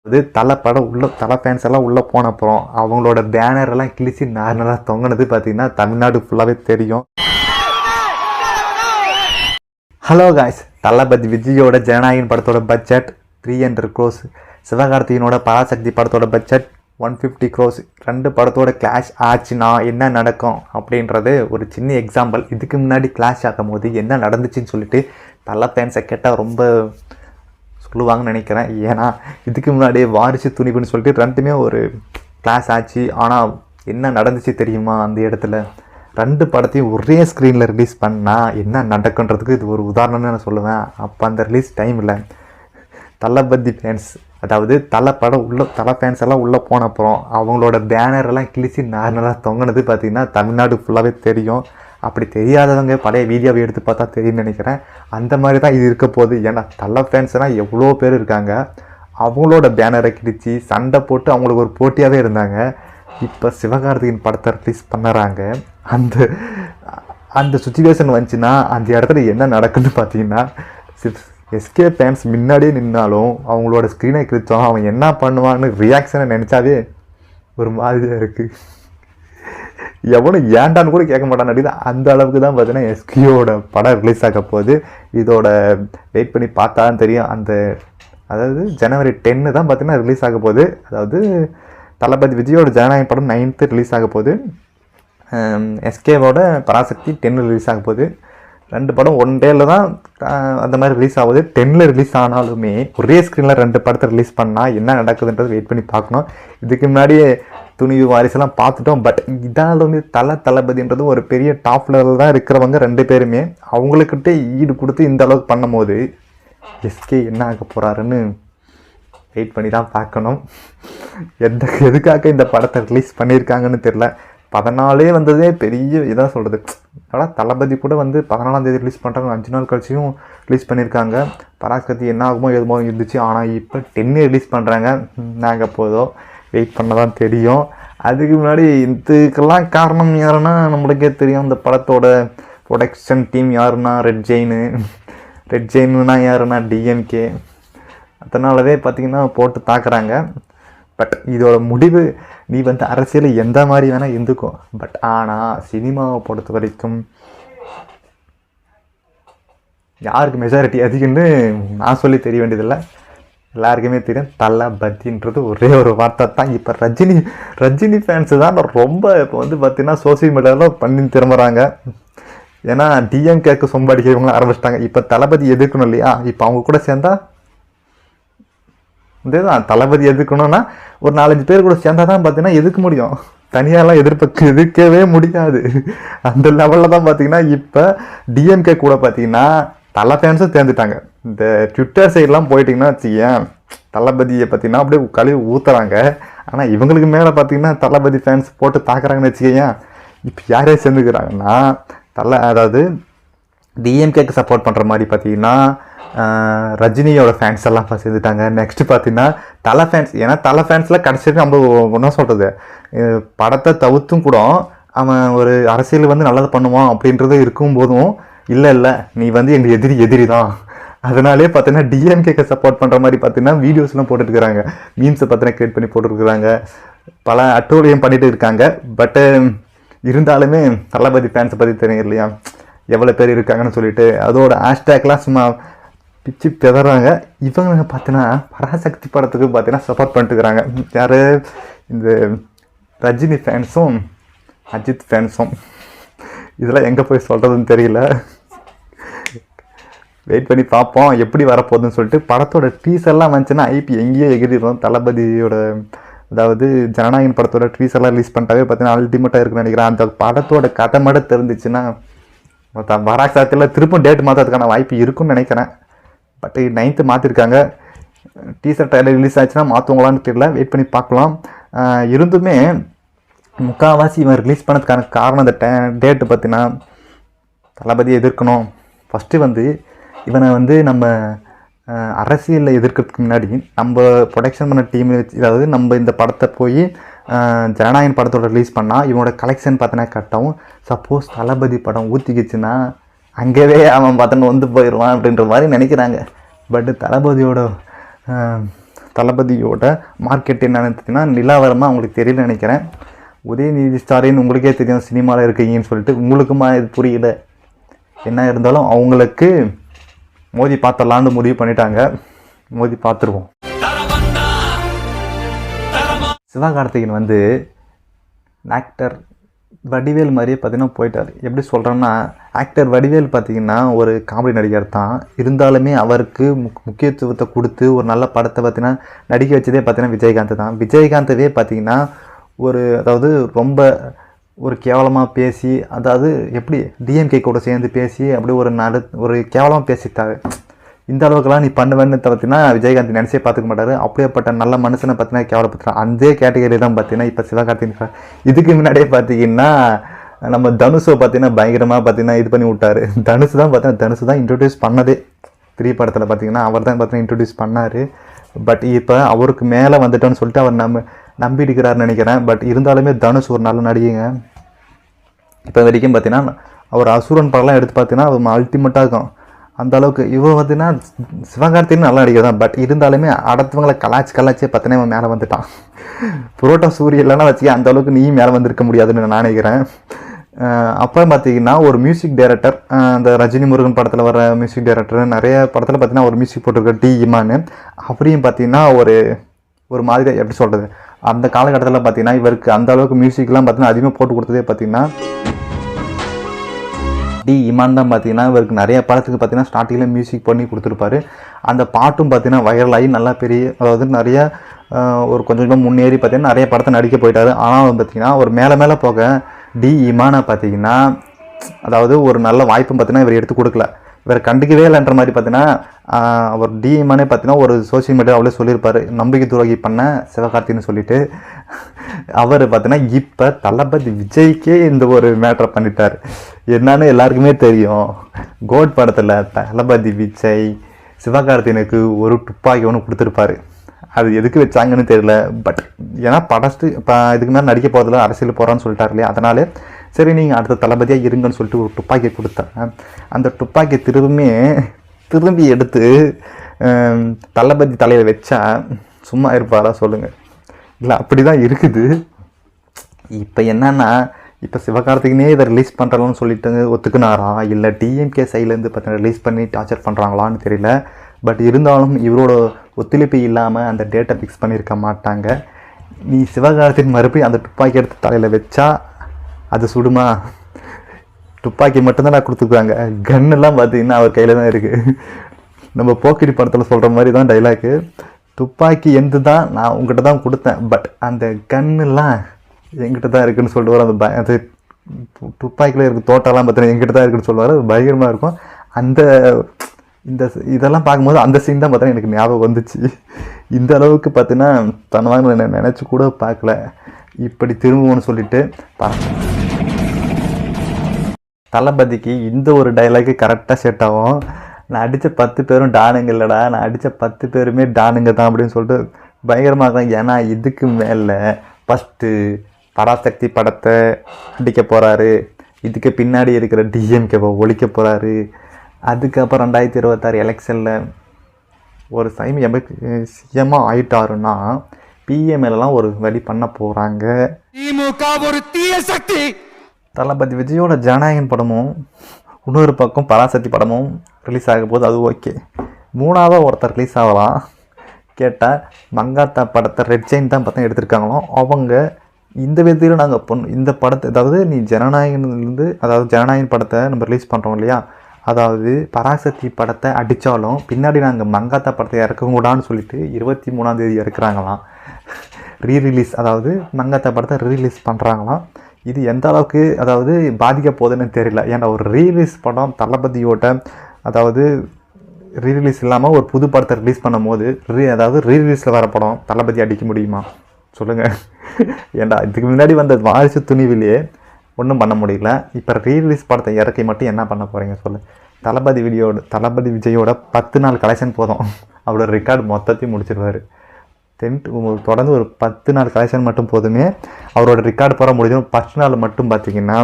அது தலை படம் தலை ஃபேன்ஸ் எல்லாம் உள்ளே போன அப்புறம் அவங்களோட பேனர் எல்லாம் கிழிச்சு நார்மலாக தொங்கினது பார்த்தீங்கன்னா தமிழ்நாடு ஃபுல்லாகவே தெரியும். ஹலோ காய்ஸ், தளபதி விஜயோட ஜனநாயகன் படத்தோட பட்ஜெட் 300 crores, சிவகார்த்திகனோட பராசக்தி படத்தோட பட்ஜெட் 150 crores. ரெண்டு படத்தோட கிளாஷ் ஆச்சுன்னா என்ன நடக்கும் அப்படின்றது ஒரு சின்ன எக்ஸாம்பிள். இதுக்கு முன்னாடி கிளாஷ் ஆகும் போது என்ன நடந்துச்சுன்னு சொல்லிட்டு தலை ஃபேன்ஸை கேட்டால் ரொம்ப சொல்லுவாங்கன்னு நினைக்கிறேன். ஏன்னா இதுக்கு முன்னாடி வாரிசு துணிவுன்னு சொல்லிட்டு ரெண்டுமே ஒரு கிளாஸ் ஆச்சு. ஆனால் என்ன நடந்துச்சு தெரியுமா? அந்த இடத்துல ரெண்டு படத்தையும் ஒரே ஸ்க்ரீனில் ரிலீஸ் பண்ணால் என்ன நடக்குன்றதுக்கு இது ஒரு உதாரணம்னு நான் சொல்லுவேன். அப்போ அந்த ரிலீஸ் டைமில் தளபதி ஃபேன்ஸ், அதாவது தலை ஃபேன்ஸ் எல்லாம் உள்ளே போன அப்புறம் அவங்களோட பேனரெல்லாம் கிழிச்சு நார்மலாக தொங்கினது பார்த்திங்கன்னா தமிழ்நாடு ஃபுல்லாகவே தெரியும். அப்படி தெரியாதவங்க பழைய வீடியோவை எடுத்து பார்த்தா தெரியும்னு நினைக்கிறேன். அந்த மாதிரி தான் இது இருக்க போகுது. ஏன்னா தலை ஃபேன்ஸ்னால் எவ்வளோ பேர் இருக்காங்க. அவங்களோட பேனரை கிழிச்சு சண்டை போட்டு அவங்களுக்கு ஒரு போட்டியாகவே இருந்தாங்க. இப்போ சிவகார்த்திகேயன் படத்தை ரிலீஸ் பண்ணுறாங்க. அந்த சுச்சுவேஷன் வந்துச்சுன்னா அந்த இடத்துல என்ன நடக்குதுன்னு பார்த்தீங்கன்னா, எஸ்கே ஃபேன்ஸ் முன்னாடியே நின்னாலும் அவங்களோட ஸ்க்ரீனை கிழிச்சோம் அவன் என்ன பண்ணுவான்னு ரியாக்ஷனை நினச்சாவே ஒரு மாதிரியாக இருக்குது. எவனும் ஏண்டான்னு கூட கேட்க மாட்டான்னு நடிக்குது. அந்த அளவுக்கு தான் பார்த்தீங்கன்னா எஸ்கேயோட படம் ரிலீஸ் ஆக போகுது. இதோட வெயிட் பண்ணி பார்த்தா தான் தெரியும். அதாவது January 10 தான் பார்த்தீங்கன்னா ரிலீஸ் ஆக போகுது. அதாவது தளபதி விஜயோட ஜனநாயகன் படம் 9th ரிலீஸ் ஆக போகுது. எஸ்கேவோட பராசக்தி 10 ரிலீஸ் ஆக போகுது. ரெண்டு படம் ஒன் டேயில் தான் அந்த மாதிரி ரிலீஸ் ஆகுது. 10 ரிலீஸ் ஆனாலுமே ஒரே ஸ்க்ரீனில் ரெண்டு படத்தை ரிலீஸ் பண்ணால் என்ன நடக்குதுன்றது வெயிட் பண்ணி பார்க்கணும். இதுக்கு முன்னாடியே துணிவு வாரிசெல்லாம் பார்த்துட்டோம். பட் இதால் வந்து தளபதின்றது ஒரு பெரிய டாப் லெவலில் தான் இருக்கிறவங்க ரெண்டு பேருமே. அவங்களுக்கிட்டே ஈடு கொடுத்து இந்த அளவுக்கு பண்ணும் போது எஸ்கே என்ன ஆக போகிறாருன்னு வெயிட் பண்ணி தான் பார்க்கணும். எதுக்காக இந்த படத்தை ரிலீஸ் பண்ணியிருக்காங்கன்னு தெரில. 14 வந்ததே பெரிய இதாக சொல்கிறது. ஆனால் தளபதி கூட வந்து 14ஆம் தேதி ரிலீஸ் பண்ணுறாங்க. 5 நாள் கழிச்சியும் ரிலீஸ் பண்ணியிருக்காங்க. பராசக்தி என்ன ஆகுமோ எதுமோ இருந்துச்சு. ஆனால் இப்போ 10 ரிலீஸ் பண்ணுறாங்க. நாங்கள் போதும் வெயிட் பண்ண தான் தெரியும். அதுக்கு முன்னாடி இதுக்கெல்லாம் காரணம் யாருன்னா நம்மளுக்கே தெரியும். இந்த படத்தோட ப்ரொடக்ஷன் டீம் யாருன்னா ரெட் ஜெயின்னா யாருன்னா டிஎம்கே. அதனாலவே பார்த்திங்கன்னா போட்டு தாக்குறாங்க. பட் இதோட முடிவு நீ வந்து அரசியல் எந்த மாதிரி வேணால் இருந்துக்கும். பட் ஆனால் சினிமாவை பொறுத்த வரைக்கும் யாருக்கு மெஜாரிட்டி அதிகம்னு நான் சொல்லி தெரிய வேண்டியதில்லை. எல்லாருக்குமே தெரியும் தளபதின்றது ஒரே ஒரு வார்த்தை தான். இப்போ ரஜினி ஃபேன்ஸு தான் ரொம்ப இப்போ வந்து பார்த்திங்கன்னா சோசியல் மீடியாவில் பண்ணி திரும்புகிறாங்க. ஏன்னா டிஎம்கேக்கு சொம்படிக்கிறவங்களும் ஆரம்பிச்சிட்டாங்க. இப்போ தளபதி எதிர்க்கணும் இல்லையா? இப்போ அவங்க கூட சேர்ந்தா இதேதான் தளபதி எதிர்க்கணும்னா ஒரு 4-5 பேர் கூட சேர்ந்தா தான் பார்த்தீங்கன்னா எதிர்க்க முடியும். தனியாலாம் எதிர்க்கவே முடியாது. அந்த லெவலில் தான் பார்த்தீங்கன்னா இப்போ டிஎம்கே கூட பார்த்தீங்கன்னா தலை ஃபேன்ஸும் தேர்ந்துட்டாங்க. இந்த ட்விட்டர் சைட்லாம் போயிட்டிங்கன்னா வச்சுக்கேன், தளபதியை பார்த்தீங்கன்னா அப்படியே கழுவி ஊற்றுறாங்க. ஆனால் இவங்களுக்கு மேலே பார்த்தீங்கன்னா தளபதி ஃபேன்ஸ் போட்டு தாக்குறாங்கன்னு வச்சுக்கேன். இப்போ யாரே சேர்ந்துக்கிறாங்கன்னா அதாவது டிஎம்கேக்கு சப்போர்ட் பண்ணுற மாதிரி பார்த்தீங்கன்னா ரஜினியோட ஃபேன்ஸ் எல்லாம் சேர்ந்துட்டாங்க. நெக்ஸ்ட்டு பார்த்தீங்கன்னா தலை ஃபேன்ஸ். ஏன்னா தலை ஃபேன்ஸில் கடைசிக்கு நம்ம என்ன சொல்கிறது, படத்தை தவிர்த்தும் கூட அவன் ஒரு அரசியல் வந்து நல்லது பண்ணுவான் அப்படின்றது இருக்கும்போதும் இல்லை நீ வந்து எங்கள் எதிரி தான். அதனாலே பார்த்தீங்கன்னா டிஎம்கேக்கு சப்போர்ட் பண்ணுற மாதிரி பார்த்தீங்கன்னா வீடியோஸ்லாம் போட்டுருக்குறாங்க. மீம்ஸை பார்த்தீங்கன்னா கிரியேட் பண்ணி போட்டுருக்குறாங்க. பல அட்டூழியம் பண்ணிட்டு இருக்காங்க. பட்டு இருந்தாலுமே தளபதி ஃபேன்ஸை பற்றி தெரியும் இல்லையா, எவ்வளோ பேர் இருக்காங்கன்னு சொல்லிட்டு அதோட ஹேஷ்டேக்லாம் சும்மா பிச்சு பெதறாங்க. இவங்க பார்த்தீங்கன்னா பராசக்தி படத்துக்கு பார்த்தீங்கன்னா சப்போர்ட் பண்ணிட்டுருக்குறாங்க. யார்? இந்த ரஜினி ஃபேன்ஸும் அஜித் ஃபேன்ஸும். இதெல்லாம் எங்கே போய் சொல்கிறதுன்னு தெரியல. வெயிட் பண்ணி பார்ப்போம் எப்படி வரப்போகுதுன்னு சொல்லிட்டு. படத்தோட டீசர்லாம் வந்துச்சுன்னா ஐபி எங்கேயோ எகிரிடும். தளபதியோட அதாவது ஜனநாயகன் படத்தோட டீசர்லாம் ரிலீஸ் பண்ணிட்டாவே பார்த்தீங்கன்னா அல்டிமேட்டாக இருக்குன்னு நினைக்கிறேன். அந்த படத்தோட கதை மட்டும் தெரிஞ்சிச்சுன்னா வராசாத்தில் திருப்பும் டேட் மாற்றதுக்கான வாய்ப்பு இருக்குன்னு நினைக்கிறேன். பட் 9th மாற்றிருக்காங்க. டீசர் ட்ரைலர் ரிலீஸ் ஆச்சுன்னா மாற்றுவாங்களான்னு தெரியல. வெயிட் பண்ணி பார்க்கலாம். இருந்துமே முக்கால்வாசி இவன் ரிலீஸ் பண்ணதுக்கான காரணம் அந்த டேட்டு பார்த்தீங்கன்னா தளபதியை எதிர்க்கணும். ஃபஸ்ட்டு வந்து இவனை வந்து நம்ம அரசியலில் எதிர்க்கிறதுக்கு முன்னாடி நம்ம ப்ரொடக்ஷன் பண்ண டீம் வச்சு, அதாவது நம்ம இந்த படத்தை போய் ஜனநாயகன் படத்தோட ரிலீஸ் பண்ணால் இவனோட கலெக்ஷன் பார்த்தோன்னா கட்டாவும். சப்போஸ் தளபதி படம் ஊற்றிக்கிச்சுன்னா அங்கேயே அவன் பார்த்தோன்னு வந்து போயிடுவான் அப்படின்ற மாதிரி நினைக்கிறாங்க. பட்டு தளபதியோட தளபதியோட மார்க்கெட் என்னன்னு பார்த்தீங்கன்னா நிலாவரமாக அவங்களுக்கு தெரியல நினைக்கிறேன். உதயநிதி ஸ்டாலின் உங்களுக்கே தெரியும் சினிமாவில் இருக்கீங்கன்னு சொல்லிட்டு, உங்களுக்குமா இது புரியல. என்ன இருந்தாலும் அவங்களுக்கு மோதி பார்த்தலான்னு முடிவு பண்ணிட்டாங்க. மோதி பார்த்துருவோம். சிவகார்த்திகேயன் வந்து ஆக்டர் வடிவேல் மாதிரியே பார்த்தீங்கன்னா போயிட்டார். எப்படி சொல்கிறேன்னா, ஆக்டர் வடிவேல் பார்த்திங்கன்னா ஒரு காமெடி நடிகர் தான். இருந்தாலுமே அவருக்கு முக்கியத்துவத்தை கொடுத்து ஒரு நல்ல படத்தை பார்த்தீங்கன்னா நடிக்க வச்சதே பார்த்தீங்கன்னா விஜயகாந்த் தான். விஜயகாந்தவே பார்த்திங்கன்னா அதாவது ரொம்ப ஒரு கேவலமாக பேசி, அதாவது எப்படி டிஎம்கே கூட சேர்ந்து பேசி அப்படி ஒரு கேவலமாக பேசிட்டாரு. இந்த அளவுக்குலாம் நீ பண்ணுவேன்னு பார்த்தீங்கன்னா விஜயகாந்த் நினச்சே பார்த்துக்க மாட்டார். அப்படியேப்பட்ட நல்ல மனுஷனை பார்த்தீங்கன்னா கேவலப்படுத்துகிறான். அந்த கேட்டகரி தான் பார்த்தீங்கன்னா இப்போ சிவகார்த்திகேயன். இதுக்கு முன்னாடியே பார்த்தீங்கன்னா நம்ம தனுஷை பார்த்தீங்கன்னா பயங்கரமாக பார்த்தீங்கன்னா இது பண்ணி விட்டார். தனுஷ் தான் இன்ட்ரடியூஸ் பண்ணதே 3 படத்தில் பார்த்தீங்கன்னா அவர் தான் பார்த்தீங்கன்னா இன்ட்ரடியூஸ் பண்ணார். பட் இப்போ அவருக்கு மேலே வந்துட்டோன்னு சொல்லிட்டு அவர் நம்பிடுக்கிறாருன்னு நினைக்கிறேன். பட் இருந்தாலுமே தனுஷ் ஒரு நல்ல நடிகைங்க. இப்போ வரைக்கும் பார்த்தீங்கன்னா அவர் அசுரன் படம்லாம் எடுத்து பார்த்தீங்கன்னா அவர் அல்டிமேட்டாக இருக்கும். அந்த அளவுக்கு இவர் பார்த்தீங்கன்னா சிவகார்த்திகேயன் நல்லா நடிகர் தான். பட் இருந்தாலுமே அடுத்தவங்களை கலாச்சே பார்த்தீங்கன்னா இவன் மேலே வந்துட்டான். புரோட்டா சூரிய இல்லைன்னா வச்சுக்க அந்த அளவுக்கு நீயும் மேலே வந்திருக்க முடியாதுன்னு நான் நினைக்கிறேன். அப்புறம் பார்த்தீங்கன்னா ஒரு மியூசிக் டைரக்டர், அந்த ரஜினி முருகன் படத்தில் வர மியூசிக் டைரக்டர், நிறைய படத்தில் பார்த்தீங்கன்னா ஒரு மியூசிக் போட்டிருக்க டி இமான். அவரையும் பார்த்தீங்கன்னா ஒரு மாதிரி எப்படி சொல்கிறது, அந்த காலகட்டத்தில் பார்த்தீங்கன்னா இவருக்கு அந்த அளவுக்கு மியூசிக்லாம் பார்த்தீங்கன்னா அதிகமாக போட்டு கொடுத்ததே பார்த்தீங்கன்னா டி இமான் தான். பார்த்தீங்கன்னா இவருக்கு நிறைய படத்துக்கு பார்த்தீங்கன்னா ஸ்டார்டிங்கில் மியூசிக் பண்ணி கொடுத்துருப்பாரு. அந்த பாட்டும் பார்த்தீங்கன்னா வைரலாகி நல்லா பெரிய, அதாவது நிறைய ஒரு கொஞ்சம் முன்னேறி பார்த்தீங்கன்னா நிறைய படத்தை நடிக்க போயிட்டார். ஆனால் பார்த்தீங்கன்னா ஒரு மேலே போக டி இமானை பார்த்தீங்கன்னா அதாவது ஒரு நல்ல வாய்ப்பும் பார்த்தீங்கன்னா இவர் எடுத்து கொடுக்கல. இவர் கண்டுக்கவே இல்லைன்ற மாதிரி பார்த்தீங்கன்னா அவர் டி இமானே பார்த்தீங்கன்னா ஒரு சோசியல் மீடியா அவளே சொல்லியிருப்பார், நம்பிக்கை துரோகி பண்ண சிவகார்த்தின்னு சொல்லிட்டு. அவர் பார்த்தீங்கன்னா இப்போ தளபதி விஜய்க்கே இந்த ஒரு மேட்டரை பண்ணிட்டார். என்னன்னு எல்லாருக்குமே தெரியும். கோட் படத்தில் தளபதி விஜய் சிவகார்த்திகேயனுக்கு ஒரு துப்பாக்கி ஒன்று கொடுத்துருப்பாரு. அது எதுக்கு வச்சாங்கன்னு தெரியல. பட் ஏன்னா படஸ்ட்டு இப்போ இதுக்கு மேலே நடிக்க போகிறதுல அரசியல் போகிறான்னு சொல்லிட்டார் இல்லையா, அதனால சரி நீங்கள் அடுத்த தளபதியாக இருங்கன்னு சொல்லிட்டு ஒரு துப்பாக்கி கொடுத்தாங்க. அந்த துப்பாக்கி திரும்பி எடுத்து தளபதி தலையில் வச்சா சும்மா இருப்பாரா சொல்லுங்கள்? இல்லை அப்படி தான் இருக்குது. இப்போ என்னன்னா, இப்போ சிவகார்த்திகேயனே இதை ரிலீஸ் பண்ணுறாங்கன்னு சொல்லிட்டு ஒத்துக்குனாரா, இல்லை டிஎம்கே சைட்லேருந்து பார்த்தீங்கன்னா ரிலீஸ் பண்ணி டார்ச்சர் பண்ணுறாங்களான்னு தெரியல. பட் இருந்தாலும் இவரோட ஒத்துழைப்பு இல்லாமல் அந்த டேட்டை ஃபிக்ஸ் பண்ணியிருக்க மாட்டாங்க. நீ சிவகார்த்திகேயன் மறுபடியும் அந்த துப்பாக்கி எடுத்து தலையில் வச்சா அது சுடுமா? துப்பாக்கி மட்டும்தான் நான் கொடுத்துக்குறாங்க. கன்னெல்லாம் பார்த்தீங்கன்னா அவர் கையில் தான் இருக்குது. நம்ம போக்கிரி படத்தில் சொல்கிற மாதிரி தான் டைலாக்கு. துப்பாக்கி எந்த தான் நான் உங்கள்கிட்ட தான் கொடுத்தேன், பட் அந்த கன்னெல்லாம் எங்கிட்ட தான் இருக்குதுன்னு சொல்லுவார். அந்த துப்பாக்கியில் இருக்க தோட்டெல்லாம் பார்த்தீங்கன்னா எங்கிட்ட தான் இருக்குதுன்னு சொல்லுவார். அது பயங்கரமாக இருக்கும். இதெல்லாம் பார்க்கும்போது அந்த சீன் தான் பார்த்தீங்கன்னா எனக்கு ஞாபகம் வந்துச்சு. இந்த அளவுக்கு பார்த்தீங்கன்னா தன்வாங்க நினச்சி கூட பார்க்கல. இப்படி திரும்புவோன்னு சொல்லிட்டு தளபதிக்கு இந்த ஒரு டைலாக்கு கரெக்டாக செட் ஆகும். நான் அடித்த 10 பேரும் டானுங்க இல்லைடா, நான் அடித்த 10 பேருமே டானுங்க தான் அப்படின்னு சொல்லிட்டு பயங்கரமாக தான். ஏன்னா இதுக்கு மேலே ஃபஸ்ட்டு பராசக்தி படத்தை அடிக்க போகிறாரு, இதுக்கு பின்னாடி இருக்கிற டிஎம்கேவை ஒழிக்க போகிறாரு. அதுக்கப்புறம் 2026 எலெக்ஷனில் ஒரு சிஎம்மாக ஆயிட்டாருன்னா பிஎம்எல்லாம் ஒரு வழி பண்ண போகிறாங்க. ஒரு தீய சக்தி. தளபதி விஜயோட ஜனநாயகன் படமும் இன்னொரு பக்கம் பராசக்தி படமும் ரிலீஸ் ஆக போது, அது ஓகே. 3ஆவதாக ஒருத்தர் ரிலீஸ் ஆகலாம். கேட்டால் மங்காத்தா படத்தை ரெட் ஜெயின் தான் பார்த்தா எடுத்திருக்காங்களோ அவங்க. இந்த விதத்தில் நாங்கள் இந்த படத்தை, அதாவது நீ ஜனநாயகன்லேருந்து, அதாவது ஜனநாயகன் படத்தை நம்ம ரிலீஸ் பண்ணுறோம் இல்லையா, அதாவது பராசக்தி படத்தை அடித்தாலும் பின்னாடி நாங்கள் மங்காத்தா படத்தை இறக்கக்கூடாதுன்னு சொல்லிட்டு 23ஆம் தேதி இறக்குறாங்களாம் ரீரிலீஸ். அதாவது மங்காத்தா படத்தை ரீரிலீஸ் பண்ணுறாங்களாம். இது எந்த அளவுக்கு அதாவது பாதிக்க போகுதுன்னு தெரியல. ஏன்னா ஒரு ரீரிலீஸ் படம் தளபதியோட, அதாவது ரீரிலீஸ் இல்லாமல் ஒரு புது படத்தை ரிலீஸ் பண்ணும் போது அதாவது ரீரிலீஸில் வர படம் தளபதி அடிக்க முடியுமா சொல்லுங்கள்? ஏன்டா இதுக்கு முன்னாடி வந்த வாரிசு துணிவிலேயே ஒன்றும் பண்ண முடியல. இப்போ ரீரிலீஸ் படத்தை இறக்கி மட்டும் என்ன பண்ண போகிறீங்க சொல்லு? தளபதி விஜயோட 10 நாள் கலெக்ஷன் போதும், அவரோட ரெக்கார்டு மொத்தத்தையும் முடிச்சிருவார். தொடர்ந்து ஒரு 10 நாள் கலெக்ஷன் மட்டும் போதுமே அவரோட ரெக்கார்டு போகிற முடிஞ்சிடும். ஃபஸ்ட் நாள் மட்டும் பார்த்திங்கன்னா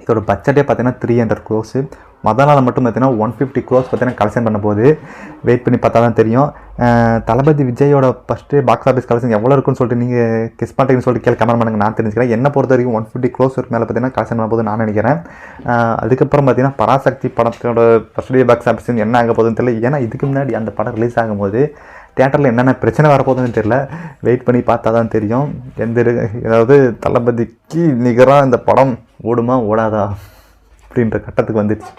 இதோட பட்ஜெட்டே பார்த்தீங்கன்னா 300 crores. மொதல் நாள் மட்டும் பார்த்தீங்கன்னா 150 crores பார்த்தீங்கன்னா கலெக்ஷன் பண்ண போது. வெயிட் பண்ணி பார்த்தா தான் தெரியும். தளபதி விஜயோட ஃபஸ்ட்டு பாக்ஸ் ஆஃபீஸ் கலெக்ஷன் எவ்வளோ இருக்குன்னு சொல்லிட்டு நீங்கள் கெஸ் பண்ணுறீங்கன்னு சொல்லிட்டு கேள்வி கமெண்ட் பண்ணுங்கள். நான் தெரிஞ்சுக்கிறேன். என்னை பொறுத்த வரைக்கும் 150 க்ரோஸ் மேலே பார்த்தீங்கன்னா கலெக்ஷன் பண்ண போது நான் நினைக்கிறேன். அதுக்கப்புறம் பார்த்தீங்கன்னா பராசக்தி படத்தோட ஃபஸ்ட் டே பாக்ஸ் ஆஃபீஸ் என்ன ஆக போகுதுன்னு தெரியல. ஏன்னா இதுக்கு முன்னாடி அந்த படம் ரிலீஸ் ஆகும்போது தியேட்டரில் என்னென்ன பிரச்சனை வரப்போகுதுன்னு தெரியல. வெயிட் பண்ணி பார்த்தா தான் தெரியும். அதாவது தளபதிக்கு நிகராக இந்த படம் ஓடுமா ஓடாதா அப்படின்ற கட்டத்துக்கு வந்துடுச்சு.